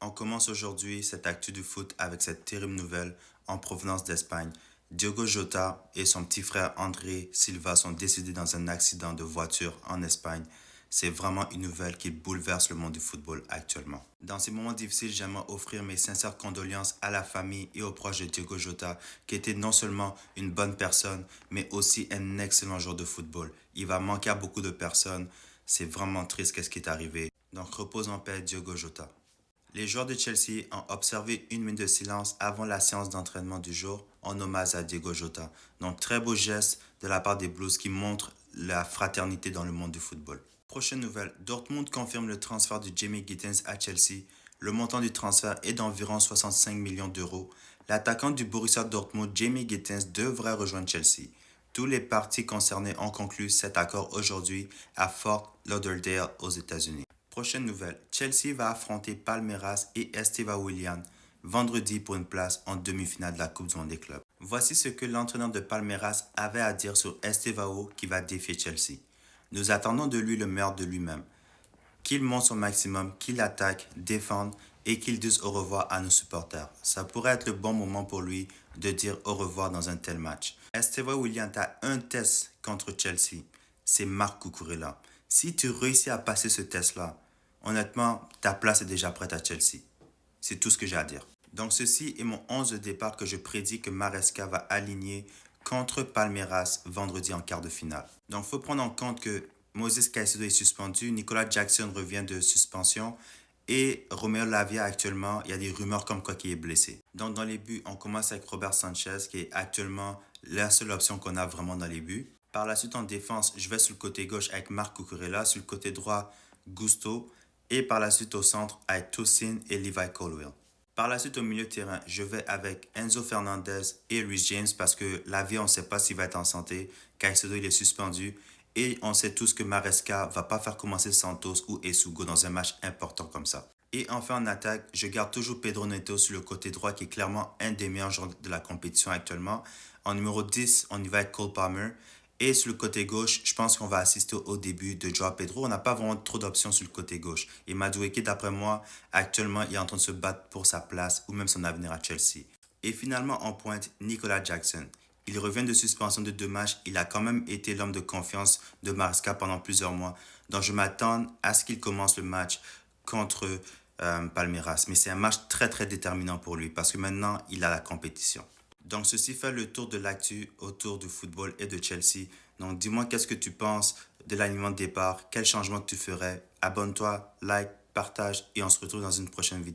On commence aujourd'hui cette actu du foot avec cette terrible nouvelle en provenance d'Espagne. Diogo Jota et son petit frère André Silva sont décédés dans un accident de voiture en Espagne. C'est vraiment une nouvelle qui bouleverse le monde du football actuellement. Dans ces moments difficiles, j'aimerais offrir mes sincères condoléances à la famille et aux proches de Diogo Jota, qui était non seulement une bonne personne, mais aussi un excellent joueur de football. Il va manquer à beaucoup de personnes. C'est vraiment triste qu'est-ce qui est arrivé. Donc repose en paix, Diogo Jota. Les joueurs de Chelsea ont observé une minute de silence avant la séance d'entraînement du jour en hommage à Diogo Jota. Donc très beau geste de la part des Blues qui montre la fraternité dans le monde du football. Prochaine nouvelle, Dortmund confirme le transfert de Jamie Gittens à Chelsea. Le montant du transfert est d'environ 65 millions d'euros. L'attaquant du Borussia Dortmund, Jamie Gittens, devrait rejoindre Chelsea. Tous les parties concernées ont conclu cet accord aujourd'hui à Fort Lauderdale aux États-Unis. Prochaine nouvelle, Chelsea va affronter Palmeiras et Esteva Willian vendredi pour une place en demi-finale de la Coupe du Monde des clubs. Voici ce que l'entraîneur de Palmeiras avait à dire sur Estevao qui va défier Chelsea. Nous attendons de lui le meilleur de lui-même. Qu'il monte son maximum, qu'il attaque, défende et qu'il dise au revoir à nos supporters. Ça pourrait être le bon moment pour lui de dire au revoir dans un tel match. Esteva Willian a un test contre Chelsea. C'est Marc Cucurella. Si tu réussis à passer ce test-là, honnêtement, ta place est déjà prête à Chelsea. C'est tout ce que j'ai à dire. Donc ceci est mon 11 de départ que je prédis que Maresca va aligner contre Palmeiras vendredi en quart de finale. Donc il faut prendre en compte que Moses Caicedo est suspendu, Nicolas Jackson revient de suspension et Romeo Lavia actuellement, il y a des rumeurs comme quoi qu'il est blessé. Donc dans les buts, on commence avec Robert Sanchez qui est actuellement la seule option qu'on a vraiment dans les buts. Par la suite en défense, je vais sur le côté gauche avec Marc Cucurella, sur le côté droit Gusto et par la suite au centre avec Tosin et Levi Colwill. Par la suite, au milieu de terrain, je vais avec Enzo Fernandez et Reece James parce que Lavia, on ne sait pas s'il va être en santé. Caicedo, il est suspendu. Et on sait tous que Maresca va pas faire commencer Santos ou Essugo dans un match important comme ça. Et enfin en attaque, je garde toujours Pedro Neto sur le côté droit qui est clairement un des meilleurs joueurs de la compétition actuellement. En numéro 10, on y va avec Cole Palmer. Et sur le côté gauche, je pense qu'on va assister au début de Joao Pedro. On n'a pas vraiment trop d'options sur le côté gauche. Et Madueke, d'après moi, actuellement, il est en train de se battre pour sa place ou même son avenir à Chelsea. Et finalement, en pointe, Nicolas Jackson. Il revient de suspension de 2 matchs. Il a quand même été l'homme de confiance de Maresca pendant plusieurs mois. Donc je m'attends à ce qu'il commence le match contre Palmeiras. Mais c'est un match très très déterminant pour lui parce que maintenant, il a la compétition. Donc, ceci fait le tour de l'actu autour du football et de Chelsea. Donc, dis-moi qu'est-ce que tu penses de l'alignement de départ, quel changement tu ferais. Abonne-toi, like, partage et on se retrouve dans une prochaine vidéo.